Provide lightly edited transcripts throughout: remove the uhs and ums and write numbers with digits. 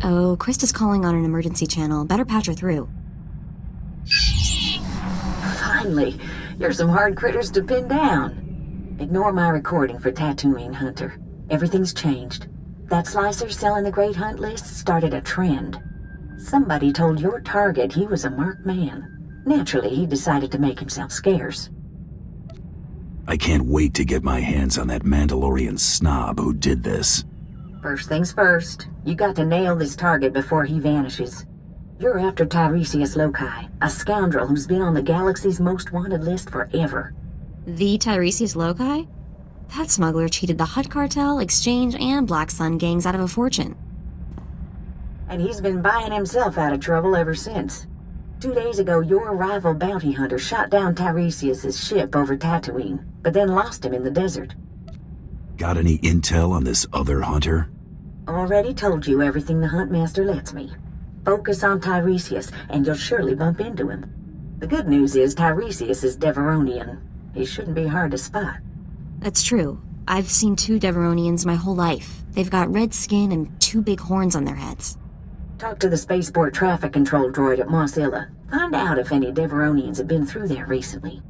Oh, Krista's calling on an emergency channel. Better patch her through. Finally, you're some hard critters to pin down. Ignore my recording for Tatooine, Hunter. Everything's changed. That slicer selling the Great Hunt list started a trend. Somebody told your target he was a marked man. Naturally, he decided to make himself scarce. I can't wait to get my hands on that Mandalorian snob who did this. First things first, you got to nail this target before he vanishes. You're after Tiresias Loci, a scoundrel who's been on the galaxy's most wanted list forever. The Tiresias Loci? That smuggler cheated the Hutt Cartel, Exchange, and Black Sun gangs out of a fortune. And he's been buying himself out of trouble ever since. 2 days ago, your rival bounty hunter shot down Tiresias' ship over Tatooine, but then lost him in the desert. Got any intel on this other hunter? Already told you everything the Huntmaster lets me. Focus on Tiresias, and you'll surely bump into him. The good news is Tiresias is Deveronian. He shouldn't be hard to spot. That's true. I've seen 2 Deveronians my whole life. They've got red skin and 2 big horns on their heads. Talk to the Spaceport traffic control droid at Mos Illa. Find out if any Deveronians have been through there recently.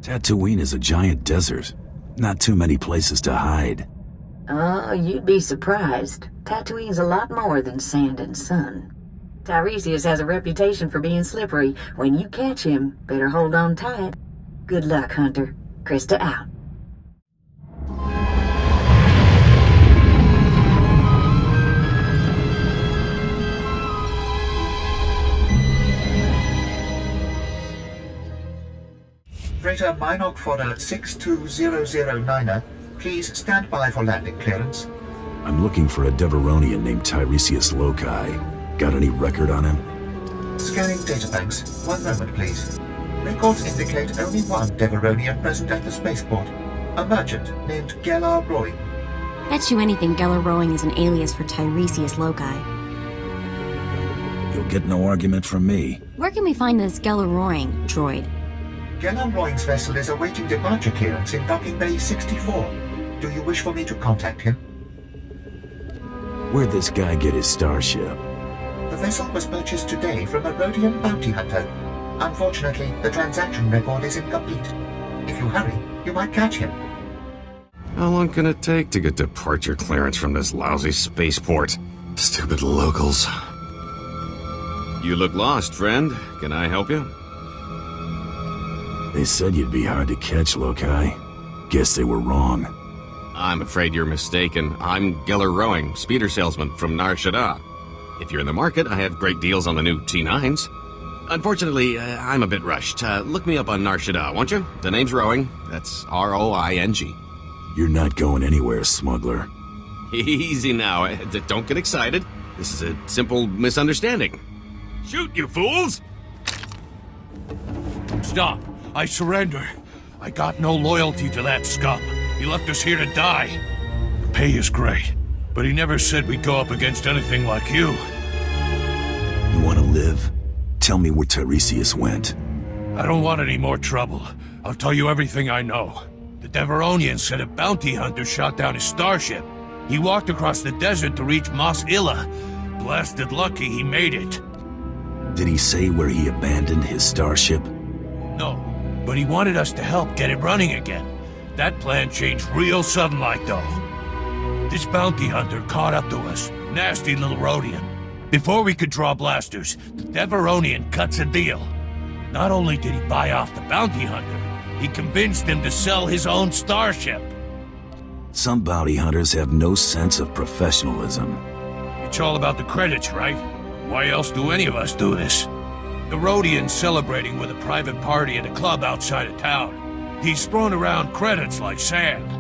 Tatooine is a giant desert. Not too many places to hide. Oh, you'd be surprised. Tatooine's a lot more than sand and sun. Tiresias has a reputation for being slippery. When you catch him, better hold on tight. Good luck, Hunter. Krista out. Freighter Minok Fodder 62009er, please stand by for landing clearance. I'm looking for a Deveronian named Tiresias Loci. Got any record on him? Scanning databanks. 1 moment, please. Records indicate only one Deveronian present at the spaceport. A merchant named Gault Rennow. Bet you anything Gault Rennow is an alias for Tiresias Loci. You'll get no argument from me. Where can we find this Gault Rennow droid? Gault Rennow's vessel is awaiting departure clearance in Docking Bay 64. Do you wish for me to contact him? Where'd this guy get his starship? The vessel was purchased today from a Rhodian bounty hunter. Unfortunately, the transaction record is incomplete. If you hurry, you might catch him. How long can it take to get departure clearance from this lousy spaceport? Stupid locals. You look lost, friend. Can I help you? They said you'd be hard to catch, Loci. Guess they were wrong. I'm afraid you're mistaken. I'm Gault Rennow, speeder salesman from Nar Shaddaa. If you're in the market, I have great deals on the new T9s. Unfortunately, I'm a bit rushed. Look me up on Nar Shaddaa, won't you? The name's Rowing. That's R-O-I-N-G. You're not going anywhere, smuggler. Easy now. Don't get excited. This is a simple misunderstanding. Shoot, you fools! Stop. I surrender. I got no loyalty to that scum. He left us here to die. The pay is great, but he never said we'd go up against anything like you. You want to live? Tell me where Tiresias went. I don't want any more trouble. I'll tell you everything I know. The Deveronian said a bounty hunter shot down his starship. He walked across the desert to reach Mos Illa. Blasted lucky he made it. Did he say where he abandoned his starship? No, but he wanted us to help get it running again. That plan changed real sudden like though. This bounty hunter caught up to us. Nasty little Rhodian. Before we could draw blasters, the Deveronian cuts a deal. Not only did he buy off the bounty hunter, he convinced him to sell his own starship. Some bounty hunters have no sense of professionalism. It's all about the credits, right? Why else do any of us do this? The Rhodian's celebrating with a private party at a club outside of town. He's thrown around credits like sand.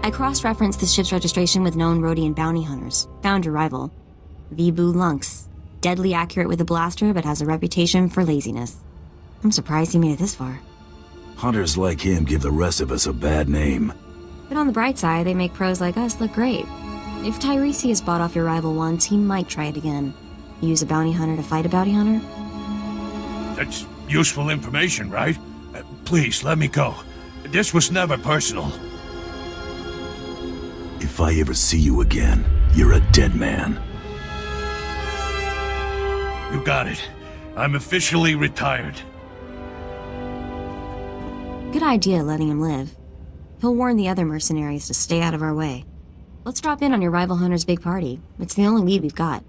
I cross-referenced the ship's registration with known Rhodian bounty hunters. Found your rival. Vibu Lunx. Deadly accurate with a blaster, but has a reputation for laziness. I'm surprised he made it this far. Hunters like him give the rest of us a bad name. But on the bright side, they make pros like us look great. If Tiresias bought off your rival once, he might try it again. Use a bounty hunter to fight a bounty hunter? That's useful information, right? Please, let me go. This was never personal. If I ever see you again, you're a dead man. You got it. I'm officially retired. Good idea letting him live. He'll warn the other mercenaries to stay out of our way. Let's drop in on your rival hunter's big party. It's the only lead we've got.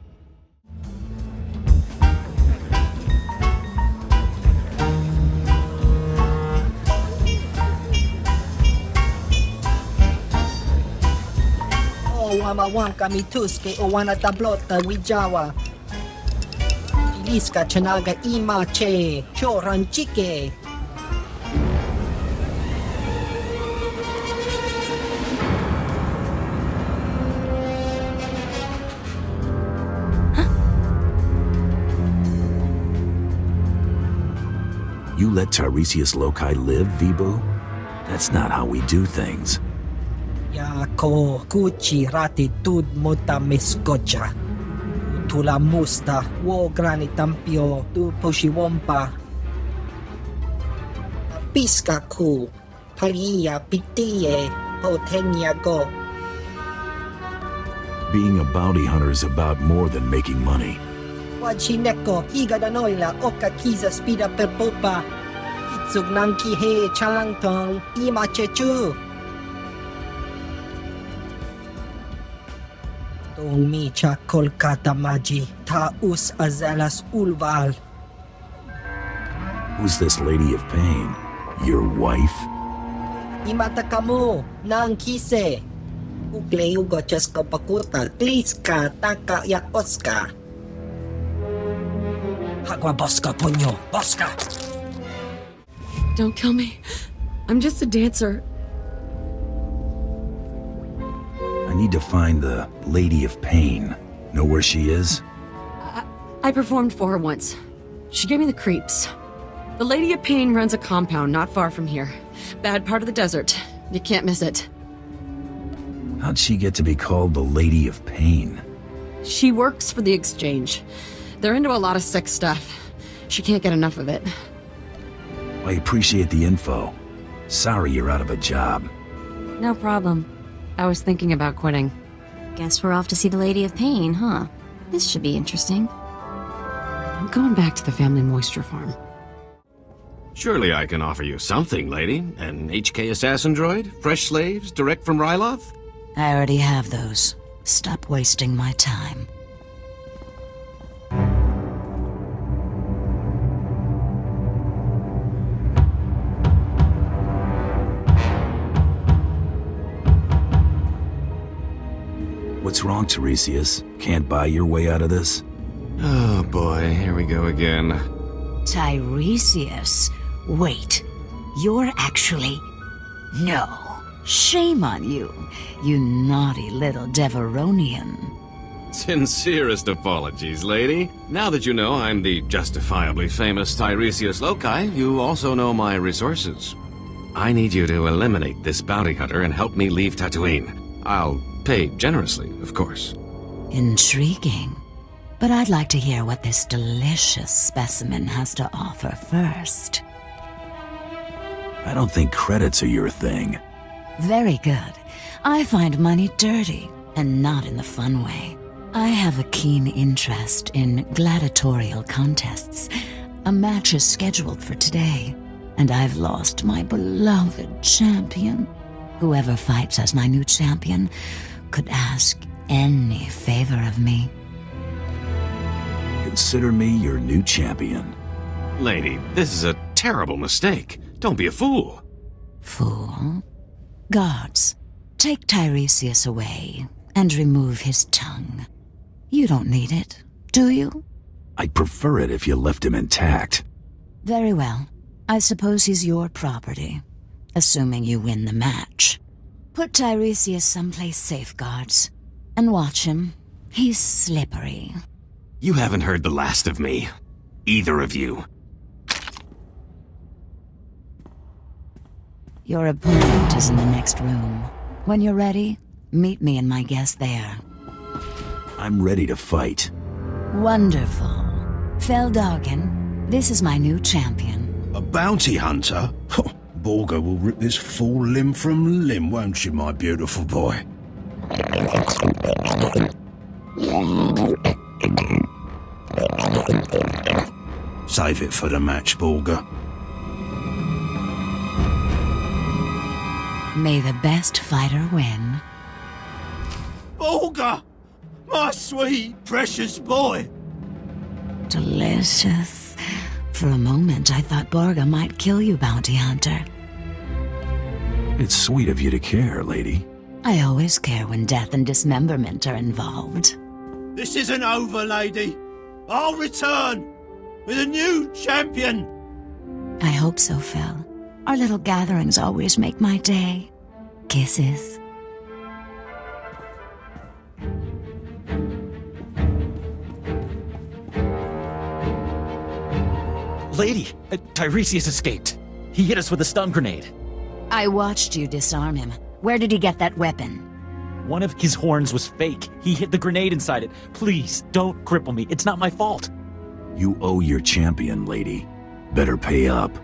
Wamawang kami tuske o wana tablota wijawa. Iliska chanaga ima che, choran chike. You let Tiresias Loci live, Vibu? That's not how we do things. Yako kuchi rati tud motamiskocha. Tula musta wo granitampio tu poshiwompa. Piska ku palia pitie potenya go. Being a bounty hunter is about more than making money. Wachineko higadanoila oka kiza spida per popa. Itsug nangki he chalangtong imachechu. Tong micha Kolkata maji taus azalas ulval. Who's this lady of pain? Your wife? Imata kamo nang kise. Ugle ugo chesko pakurta kliska taka ya oska. Hagwa boska punyo boska. Don't kill me. I'm just a dancer. I need to find the Lady of Pain. Know where she is? I performed for her once. She gave me the creeps. The Lady of Pain runs a compound not far from here. Bad part of the desert. You can't miss it. How'd she get to be called the Lady of Pain? She works for the exchange. They're into a lot of sick stuff. She can't get enough of it. I appreciate the info. Sorry you're out of a job. No problem. I was thinking about quitting. Guess we're off to see the Lady of Pain, huh? This should be interesting. I'm going back to the family moisture farm. Surely I can offer you something, lady. An HK assassin droid? Fresh slaves? Direct from Ryloth? I already have those. Stop wasting my time. What's wrong, Tiresias? Can't buy your way out of this? Oh boy, here we go again. Tiresias? Wait, you're actually... No. Shame on you, you naughty little Deveronian. Sincerest apologies, lady. Now that you know I'm the justifiably famous Tiresias Loci, you also know my resources. I need you to eliminate this bounty hunter and help me leave Tatooine. I'll pay generously, of course. Intriguing. But I'd like to hear what this delicious specimen has to offer first. I don't think credits are your thing. Very good. I find money dirty, and not in the fun way. I have a keen interest in gladiatorial contests. A match is scheduled for today, and I've lost my beloved champion. Whoever fights as my new champion could ask any favor of me. Consider me your new champion. Lady, this is a terrible mistake. Don't be a fool. Fool? Guards, take Tiresias away and remove his tongue. You don't need it, do you? I'd prefer it if you left him intact. Very well. I suppose he's your property, assuming you win the match. Put Tiresias someplace safe, guards, and watch him. He's slippery. You haven't heard the last of me. Either of you. Your opponent is in the next room. When you're ready, meet me and my guest there. I'm ready to fight. Wonderful. Feldargan, this is my new champion. A bounty hunter? Borga will rip this fool limb from limb, won't she, my beautiful boy? Save it for the match, Borga. May the best fighter win. Borga! My sweet, precious boy! Delicious. For a moment, I thought Borga might kill you, Bounty Hunter. It's sweet of you to care, lady. I always care when death and dismemberment are involved. This isn't over, lady. I'll return with a new champion. I hope so, Phil. Our little gatherings always make my day. Kisses. Lady, Tiresias escaped. He hit us with a stun grenade. I watched you disarm him. Where did he get that weapon? One of his horns was fake. He hid the grenade inside it. Please, don't cripple me. It's not my fault. You owe your champion, lady. Better pay up.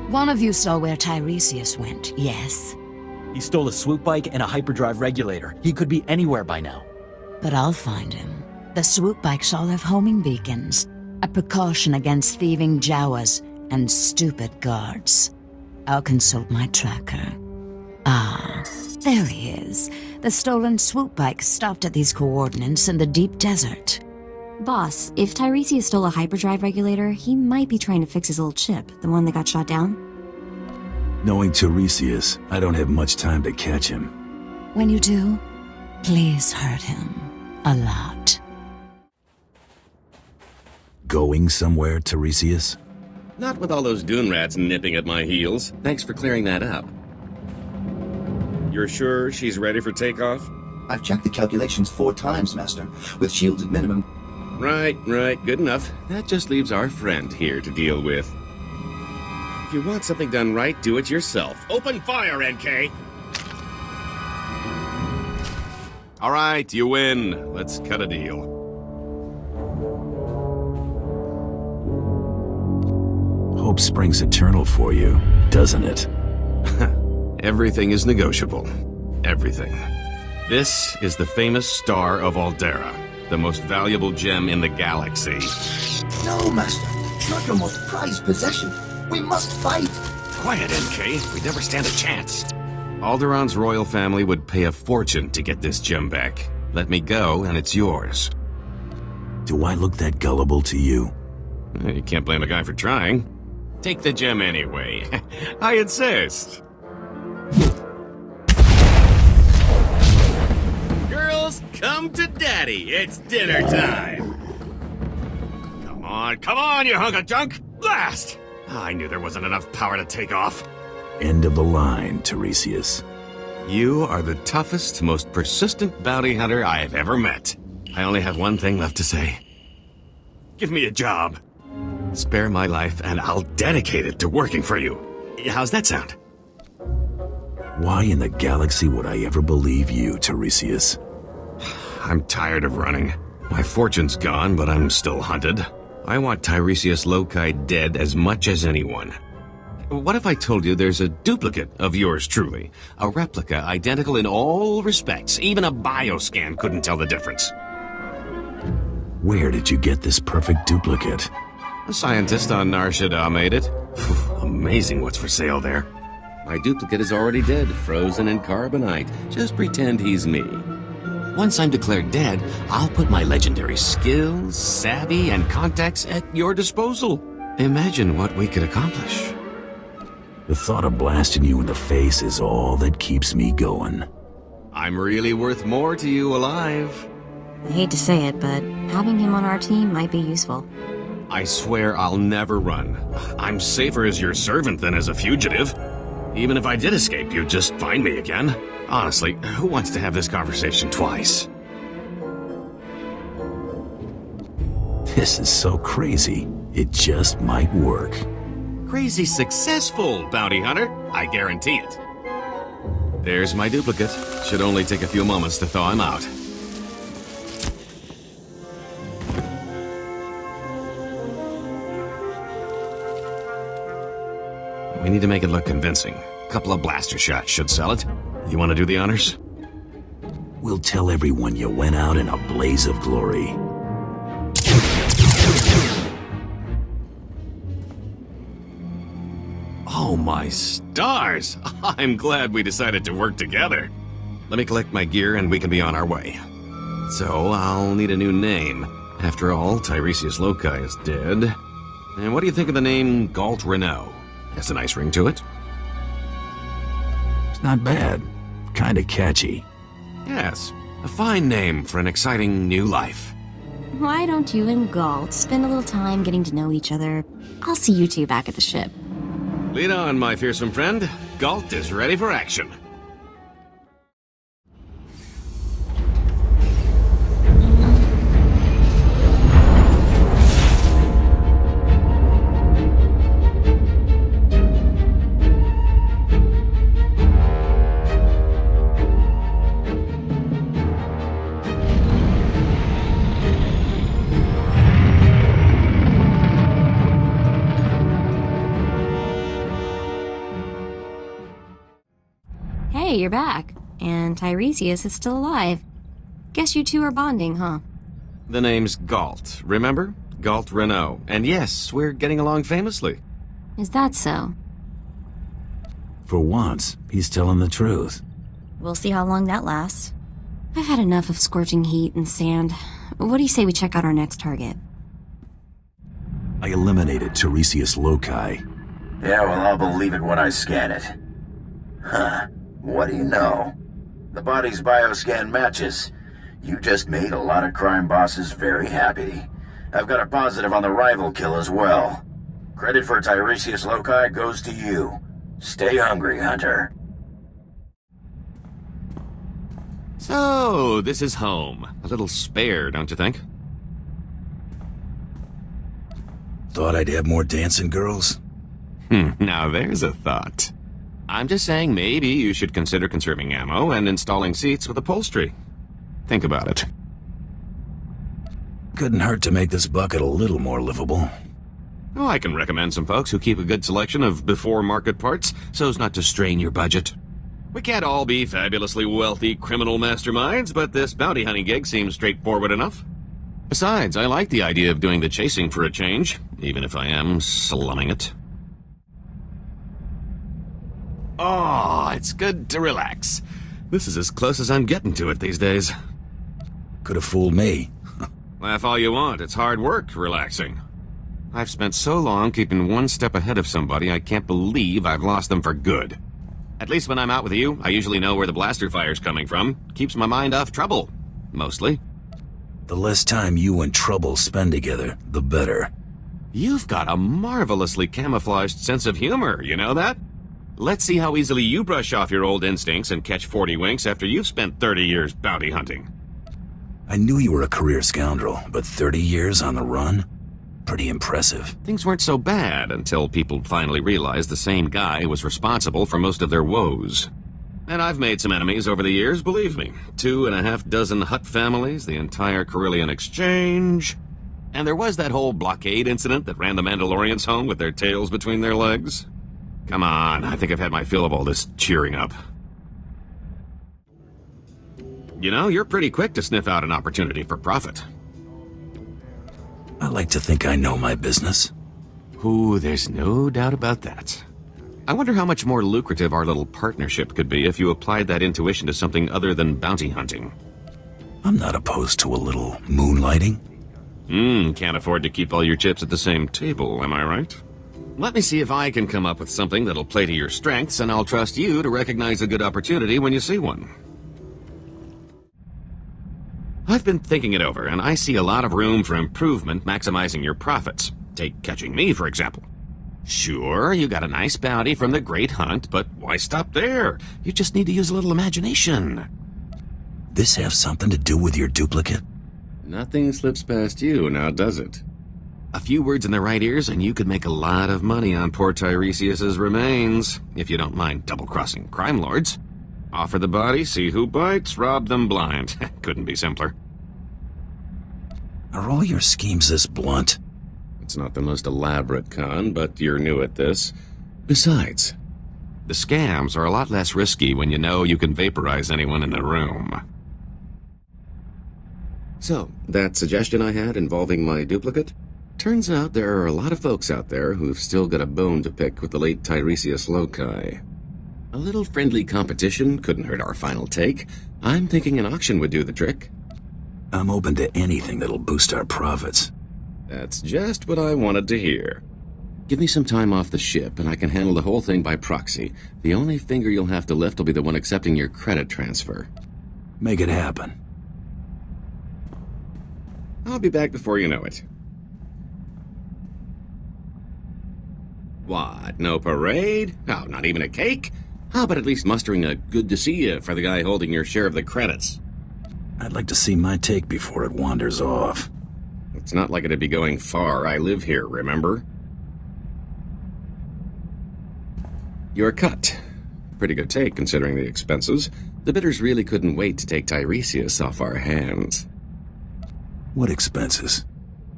One of you saw where Tiresias went, yes? He stole a swoop bike and a hyperdrive regulator. He could be anywhere by now. But I'll find him. The swoop bikes all have homing beacons. A precaution against thieving Jawas and stupid guards. I'll consult my tracker. Ah, there he is. The stolen swoop bike stopped at these coordinates in the deep desert. Boss, if Tiresias stole a hyperdrive regulator, he might be trying to fix his old chip, the one that got shot down. Knowing Tiresias, I don't have much time to catch him. When you do, please hurt him. A lot. Going somewhere, Tiresias? Not with all those dune rats nipping at my heels. Thanks for clearing that up. You're sure she's ready for takeoff? I've checked the calculations 4 times, Master, with shields at minimum. Right, good enough. That just leaves our friend here to deal with. If you want something done right, do it yourself. Open fire, NK! All right, you win. Let's cut a deal. Hope springs eternal for you, doesn't it? Everything is negotiable. Everything. This is the famous Star of Aldera, the most valuable gem in the galaxy. No, Master. Not your most prized possession. We must fight. Quiet, NK. We'd never stand a chance. Alderaa's royal family would pay a fortune to get this gem back. Let me go, and it's yours. Do I look that gullible to you? You can't blame a guy for trying. Take the gem anyway. I insist. Girls, come to daddy. It's dinner time. Come on, you hunk of junk. Blast! I knew there wasn't enough power to take off. End of the line, Tiresias. You are the toughest, most persistent bounty hunter I have ever met. I only have one thing left to say. Give me a job. Spare my life, and I'll dedicate it to working for you. How's that sound? Why in the galaxy would I ever believe you, Tiresias? I'm tired of running. My fortune's gone, but I'm still hunted. I want Tiresias Loci dead as much as anyone. What if I told you there's a duplicate of yours truly? A replica identical in all respects. Even a bioscan couldn't tell the difference. Where did you get this perfect duplicate? A scientist on Nar Shaddaa made it. Amazing what's for sale there. My duplicate is already dead, frozen in carbonite. Just pretend he's me. Once I'm declared dead, I'll put my legendary skills, savvy, and contacts at your disposal. Imagine what we could accomplish. The thought of blasting you in the face is all that keeps me going. I'm really worth more to you alive. I hate to say it, but having him on our team might be useful. I swear I'll never run. I'm safer as your servant than as a fugitive. Even if I did escape, you'd just find me again. Honestly, who wants to have this conversation twice? This is so crazy. It just might work. Crazy successful, bounty hunter. I guarantee it. There's my duplicate. Should only take a few moments to thaw him out. We need to make it look convincing. A couple of blaster shots should sell it. You want to do the honors? We'll tell everyone you went out in a blaze of glory. Oh, my stars! I'm glad we decided to work together. Let me collect my gear and we can be on our way. So, I'll need a new name. After all, Tiresias Loci is dead. And what do you think of the name Gault Rennow? Has a nice ring to it. It's not bad. Kinda catchy. Yes, a fine name for an exciting new life. Why don't you and Gault spend a little time getting to know each other? I'll see you two back at the ship. Lead on, my fearsome friend. Gault is ready for action. Hey, you're back. And Tiresias is still alive. Guess you two are bonding, huh? The name's Gault, remember? Gault Rennow. And yes, we're getting along famously. Is that so? For once, he's telling the truth. We'll see how long that lasts. I've had enough of scorching heat and sand. What do you say we check out our next target? I eliminated Tiresias Loci. Yeah, well, I'll believe it when I scan it. Huh. What do you know? The body's bioscan matches. You just made a lot of crime bosses very happy. I've got a positive on the rival kill as well. Credit for Tiresias Loci goes to you. Stay hungry, Hunter. So, this is home. A little spare, don't you think? Thought I'd have more dancing girls? Now there's a thought. I'm just saying maybe you should consider conserving ammo and installing seats with upholstery. Think about it. Couldn't hurt to make this bucket a little more livable. Oh, I can recommend some folks who keep a good selection of before-market parts so as not to strain your budget. We can't all be fabulously wealthy criminal masterminds, but this bounty hunting gig seems straightforward enough. Besides, I like the idea of doing the chasing for a change, even if I am slumming it. Oh, it's good to relax. This is as close as I'm getting to it these days. Could have fooled me. Laugh all you want, it's hard work relaxing. I've spent so long keeping one step ahead of somebody, I can't believe I've lost them for good. At least when I'm out with you, I usually know where the blaster fire's coming from. Keeps my mind off trouble, mostly. The less time you and Trouble spend together, the better. You've got a marvelously camouflaged sense of humor, you know that? Let's see how easily you brush off your old instincts and catch 40 winks after you've spent 30 years bounty hunting. I knew you were a career scoundrel, but 30 years on the run? Pretty impressive. Things weren't so bad until people finally realized the same guy was responsible for most of their woes. And I've made some enemies over the years, believe me. 2.5 Hutt families, the entire Carillion Exchange. And there was that whole blockade incident that ran the Mandalorians home with their tails between their legs. Come on, I think I've had my fill of all this cheering up. You know, you're pretty quick to sniff out an opportunity for profit. I like to think I know my business. Ooh, there's no doubt about that. I wonder how much more lucrative our little partnership could be if you applied that intuition to something other than bounty hunting. I'm not opposed to a little moonlighting. Can't afford to keep all your chips at the same table, am I right? Let me see if I can come up with something that'll play to your strengths, and I'll trust you to recognize a good opportunity when you see one. I've been thinking it over, and I see a lot of room for improvement maximizing your profits. Take catching me, for example. Sure, you got a nice bounty from the Great Hunt, but why stop there? You just need to use a little imagination. This have something to do with your duplicate? Nothing slips past you, now does it? A few words in the right ears, and you could make a lot of money on poor Tiresias's remains, if you don't mind double-crossing crime lords. Offer the body, see who bites, rob them blind. Couldn't be simpler. Are all your schemes this blunt? It's not the most elaborate con, but you're new at this. Besides, the scams are a lot less risky when you know you can vaporize anyone in the room. So, that suggestion I had involving my duplicate? Turns out there are a lot of folks out there who've still got a bone to pick with the late Tiresias Loci. A little friendly competition couldn't hurt our final take. I'm thinking an auction would do the trick. I'm open to anything that'll boost our profits. That's just what I wanted to hear. Give me some time off the ship, and I can handle the whole thing by proxy. The only finger you'll have to lift will be the one accepting your credit transfer. Make it happen. I'll be back before you know it. What, no parade? Oh, not even a cake? How about at least mustering a good to see you for the guy holding your share of the credits? I'd like to see my take before it wanders off. It's not like it'd be going far. I live here, remember? Your cut. Pretty good take, considering the expenses. The bidders really couldn't wait to take Tiresias off our hands. What expenses?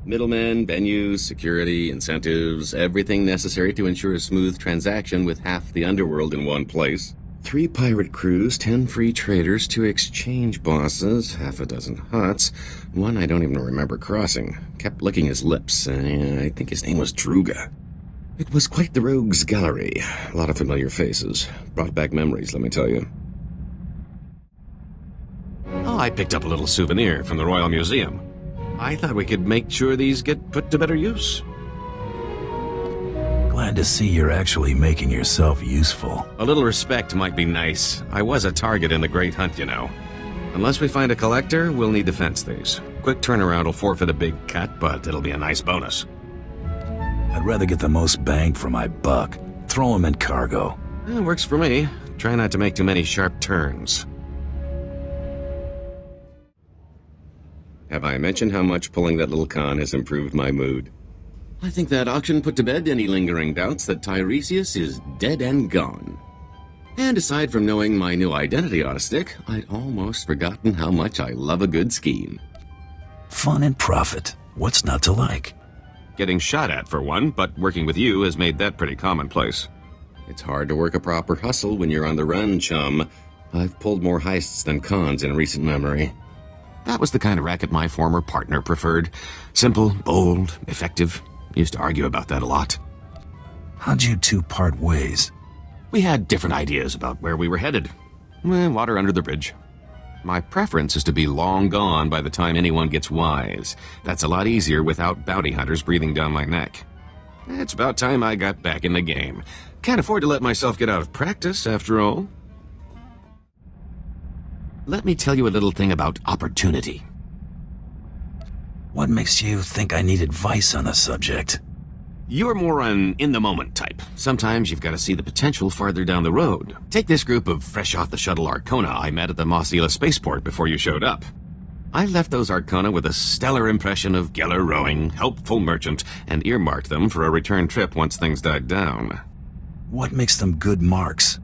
Middlemen, venues, security, incentives, everything necessary to ensure a smooth transaction with half the underworld in one place. 3 pirate crews, 10 free traders, 2 exchange bosses, half a dozen huts, one I don't even remember crossing. Kept licking his lips. I think his name was Druga. It was quite the rogues' gallery. A lot of familiar faces. Brought back memories, let me tell you. Oh, I picked up a little souvenir from the Royal Museum. I thought we could make sure these get put to better use. Glad to see you're actually making yourself useful. A little respect might be nice. I was a target in the Great Hunt, you know. Unless we find a collector, we'll need to fence these. Quick turnaround will forfeit a big cut, but it'll be a nice bonus. I'd rather get the most bang for my buck. Throw them in cargo. Works for me. Try not to make too many sharp turns. Have I mentioned how much pulling that little con has improved my mood? I think that auction put to bed any lingering doubts that Tiresias is dead and gone. And aside from knowing my new identity ought to stick, I'd almost forgotten how much I love a good scheme. Fun and profit. What's not to like? Getting shot at, for one, but working with you has made that pretty commonplace. It's hard to work a proper hustle when you're on the run, chum. I've pulled more heists than cons in recent memory. That was the kind of racket my former partner preferred. Simple, bold, effective. Used to argue about that a lot. How'd you two part ways? We had different ideas about where we were headed. Water under the bridge. My preference is to be long gone by the time anyone gets wise. That's a lot easier without bounty hunters breathing down my neck. It's about time I got back in the game. Can't afford to let myself get out of practice, after all. Let me tell you a little thing about opportunity. What makes you think I need advice on the subject? You're more an in-the-moment type. Sometimes you've got to see the potential farther down the road. Take this group of fresh-off-the-shuttle Arcona I met at the Mossila Spaceport before you showed up. I left those Arcona with a stellar impression of Geller Rowing, helpful merchant, and earmarked them for a return trip once things died down. What makes them good marks?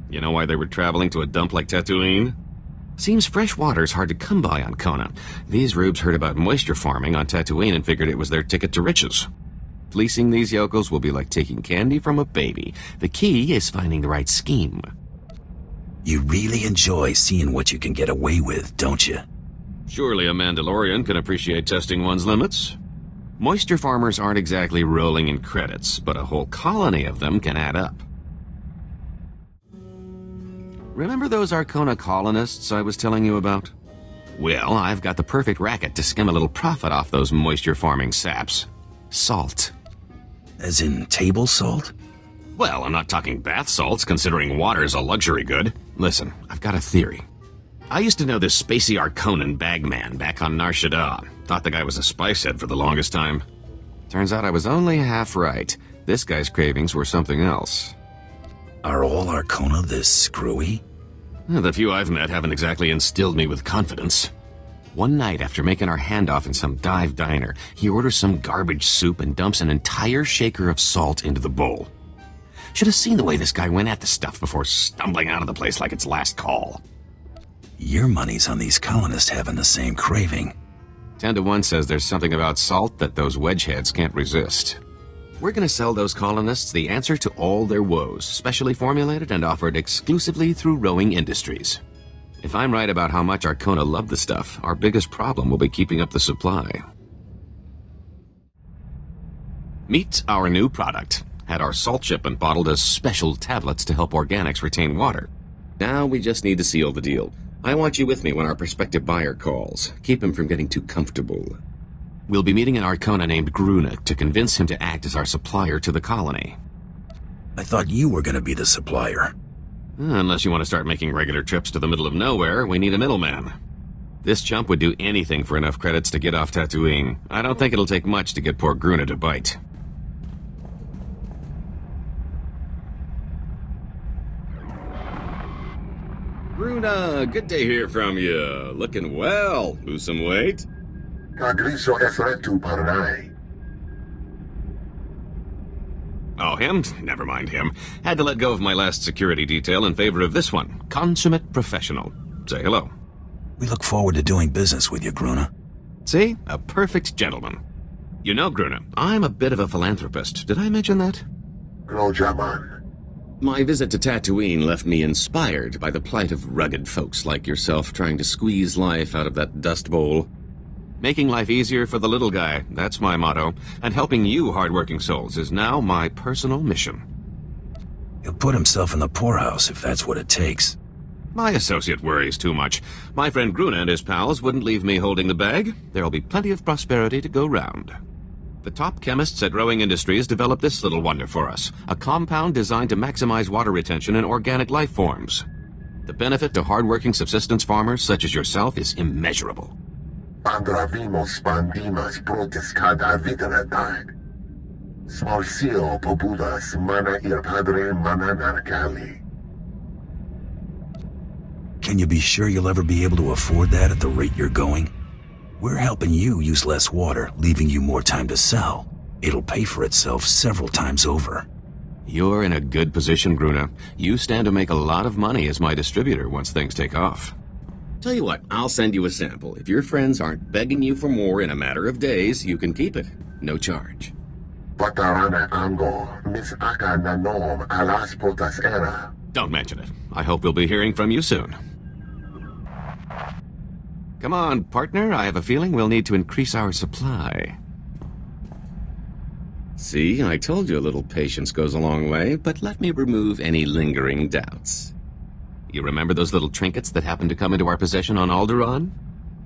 You know why they were traveling to a dump like Tatooine? Seems fresh water's hard to come by on Kona. These rubes heard about moisture farming on Tatooine and figured it was their ticket to riches. Fleecing these yokels will be like taking candy from a baby. The key is finding the right scheme. You really enjoy seeing what you can get away with, don't you? Surely a Mandalorian can appreciate testing one's limits. Moisture farmers aren't exactly rolling in credits, but a whole colony of them can add up. Remember those Arcona colonists I was telling you about? Well, I've got the perfect racket to skim a little profit off those moisture farming saps. Salt. As in table salt? Well, I'm not talking bath salts, considering water's a luxury good. Listen, I've got a theory. I used to know this spacey Arconan bagman back on Nar Shaddaa. Thought the guy was a spice head for the longest time. Turns out I was only half right. This guy's cravings were something else. Are all Arcona this screwy? The few I've met haven't exactly instilled me with confidence. One night after making our handoff in some dive diner, he orders some garbage soup and dumps an entire shaker of salt into the bowl. Should have seen the way this guy went at the stuff before stumbling out of the place like its last call. Your money's on these colonists having the same craving. 10 to 1 says there's something about salt that those wedgeheads can't resist. We're gonna sell those colonists the answer to all their woes, specially formulated and offered exclusively through Rowing Industries. If I'm right about how much Arcona love the stuff, our biggest problem will be keeping up the supply. Meet our new product. Had our salt shipment bottled as special tablets to help organics retain water. Now we just need to seal the deal. I want you with me when our prospective buyer calls. Keep him from getting too comfortable. We'll be meeting an Arcona named Gruna to convince him to act as our supplier to the colony. I thought you were gonna be the supplier. Unless you want to start making regular trips to the middle of nowhere, we need a middleman. This chump would do anything for enough credits to get off Tatooine. I don't think it'll take much to get poor Gruna to bite. Gruna, good to hear from you. Looking well. Lose some weight? Cagriso efretu paranai. Oh, him? Never mind him. Had to let go of my last security detail in favor of this one. Consummate professional. Say hello. We look forward to doing business with you, Gruna. See? A perfect gentleman. You know, Gruna, I'm a bit of a philanthropist. Did I mention that? Grojaman. My visit to Tatooine left me inspired by the plight of rugged folks like yourself trying to squeeze life out of that dust bowl. Making life easier for the little guy, that's my motto. And helping you hardworking souls is now my personal mission. He'll put himself in the poorhouse if that's what it takes. My associate worries too much. My friend Gruna and his pals wouldn't leave me holding the bag. There'll be plenty of prosperity to go round. The top chemists at Rowing Industries developed this little wonder for us. A compound designed to maximize water retention in organic life forms. The benefit to hardworking subsistence farmers such as yourself is immeasurable. Andravimos pandimas protes cada viteratag. Smalsio populas mana ir padre mana narcali. Can you be sure you'll ever be able to afford that at the rate you're going? We're helping you use less water, leaving you more time to sell. It'll pay for itself several times over. You're in a good position, Gruna. You stand to make a lot of money as my distributor once things take off. Tell you what, I'll send you a sample. If your friends aren't begging you for more in a matter of days, you can keep it. No charge. Patarana ango, mis aka nanom alas potas era. Don't mention it. I hope we'll be hearing from you soon. Come on, partner. I have a feeling we'll need to increase our supply. See, I told you a little patience goes a long way, but let me remove any lingering doubts. You remember those little trinkets that happened to come into our possession on Alderaan?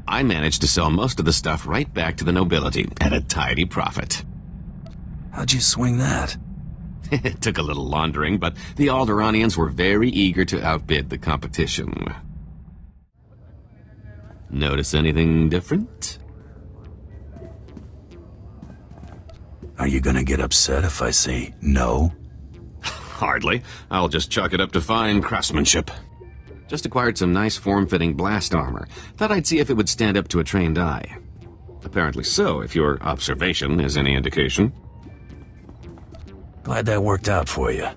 I managed to sell most of the stuff right back to the nobility at a tidy profit. How'd you swing that? It took a little laundering, but the Alderaanians were very eager to outbid the competition. Notice anything different? Are you gonna get upset if I say no? Hardly. I'll just chalk it up to fine craftsmanship. Just acquired some nice form-fitting blast armor. Thought I'd see if it would stand up to a trained eye. Apparently so, if your observation is any indication. Glad that worked out for you.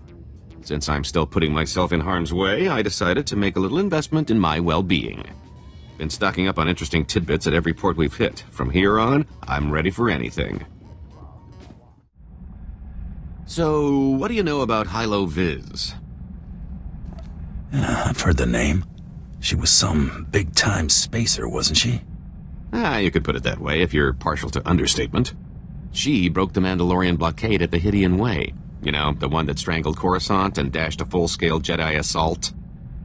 Since I'm still putting myself in harm's way, I decided to make a little investment in my well-being. Been stocking up on interesting tidbits at every port we've hit. From here on, I'm ready for anything. So, what do you know about Hilo Viz? I've heard the name. She was some big-time spacer, wasn't she? You could put it that way if you're partial to understatement. She broke the Mandalorian blockade at the Hydian Way. You know, the one that strangled Coruscant and dashed a full-scale Jedi assault.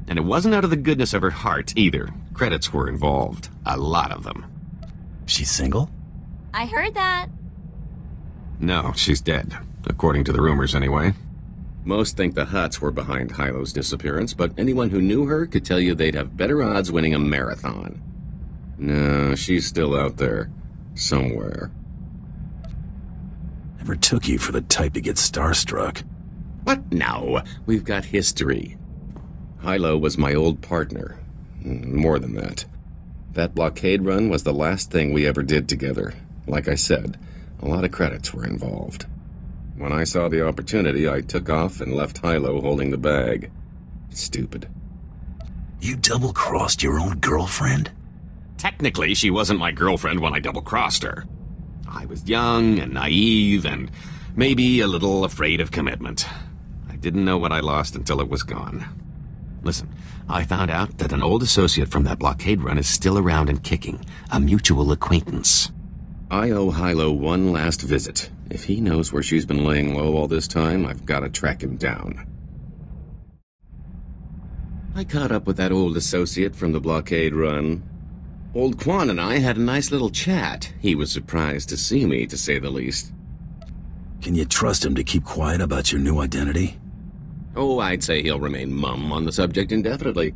And it wasn't out of the goodness of her heart, either. Credits were involved. A lot of them. She's single? I heard that. No, she's dead. According to the rumors, anyway. Most think the Hutts were behind Hilo's disappearance, but anyone who knew her could tell you they'd have better odds winning a marathon. No, she's still out there. Somewhere. Never took you for the type to get starstruck. What? No. We've got history. Hilo was my old partner. More than that. That blockade run was the last thing we ever did together. Like I said, a lot of credits were involved. When I saw the opportunity, I took off and left Hilo holding the bag. Stupid. You double-crossed your own girlfriend? Technically, she wasn't my girlfriend when I double-crossed her. I was young and naive and maybe a little afraid of commitment. I didn't know what I lost until it was gone. Listen, I found out that an old associate from that blockade run is still around and kicking. A mutual acquaintance. I owe Hilo one last visit. If he knows where she's been laying low all this time, I've got to track him down. I caught up with that old associate from the blockade run. Old Quan and I had a nice little chat. He was surprised to see me, to say the least. Can you trust him to keep quiet about your new identity? Oh, I'd say he'll remain mum on the subject indefinitely.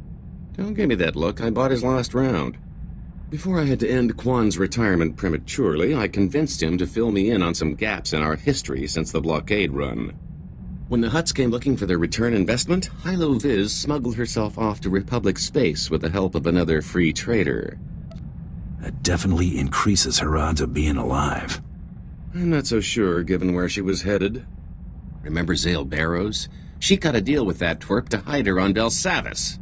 Don't give me that look. I bought his last round. Before I had to end Quan's retirement prematurely, I convinced him to fill me in on some gaps in our history since the blockade run. When the Hutts came looking for their return investment, Hilo Viz smuggled herself off to Republic space with the help of another free trader. That definitely increases her odds of being alive. I'm not so sure, given where she was headed. Remember Zale Barrows? She cut a deal with that twerp to hide her on Belsavis.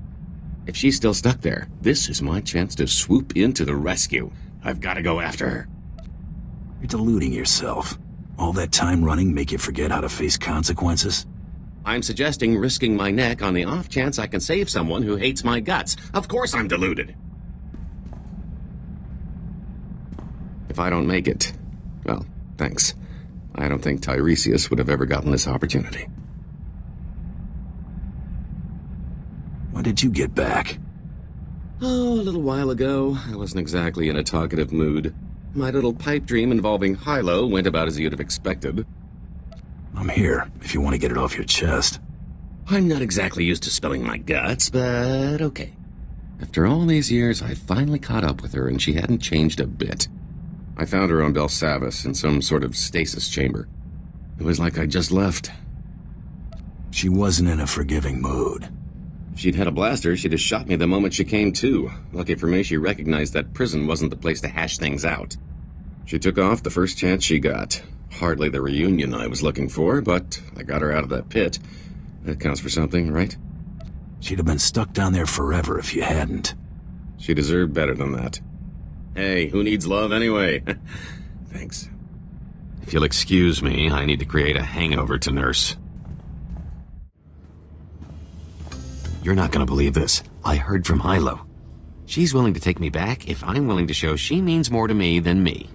If she's still stuck there, this is my chance to swoop in to the rescue. I've got to go after her. You're deluding yourself. All that time running make you forget how to face consequences? I'm suggesting risking my neck on the off chance I can save someone who hates my guts. Of course I'm deluded. If I don't make it, well, thanks. I don't think Tiresias would have ever gotten this opportunity. When did you get back? Oh, a little while ago. I wasn't exactly in a talkative mood. My little pipe dream involving Hilo went about as you'd have expected. I'm here, if you want to get it off your chest. I'm not exactly used to spilling my guts, but okay. After all these years, I finally caught up with her, and she hadn't changed a bit. I found her on Belsavis in some sort of stasis chamber. It was like I just left. She wasn't in a forgiving mood. If she'd had a blaster, she'd have shot me the moment she came to. Lucky for me, she recognized that prison wasn't the place to hash things out. She took off the first chance she got. Hardly the reunion I was looking for, but I got her out of that pit. That counts for something, right? She'd have been stuck down there forever if you hadn't. She deserved better than that. Hey, who needs love anyway? Thanks. If you'll excuse me, I need to create a hangover to nurse. You're not gonna believe this. I heard from Hilo. She's willing to take me back if I'm willing to show she means more to me than me.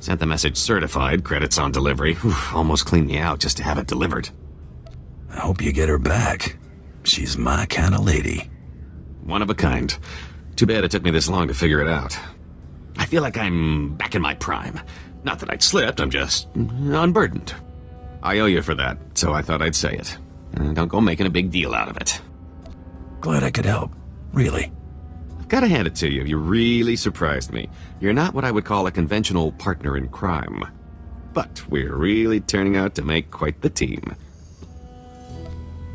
Sent the message certified, credits on delivery. Almost cleaned me out just to have it delivered. I hope you get her back. She's my kind of lady. One of a kind. Too bad it took me this long to figure it out. I feel like I'm back in my prime. Not that I'd slipped, I'm just unburdened. I owe you for that, so I thought I'd say it. Don't go making a big deal out of it. Glad I could help. Really. I've got to hand it to you. You really surprised me. You're not what I would call a conventional partner in crime. But we're really turning out to make quite the team.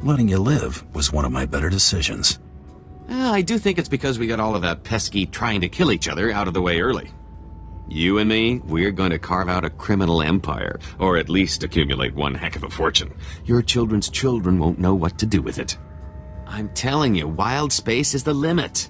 Letting you live was one of my better decisions. I do think it's because we got all of that pesky trying to kill each other out of the way early. You and me, we're going to carve out a criminal empire, or at least accumulate one heck of a fortune. Your children's children won't know what to do with it. I'm telling you, wild space is the limit.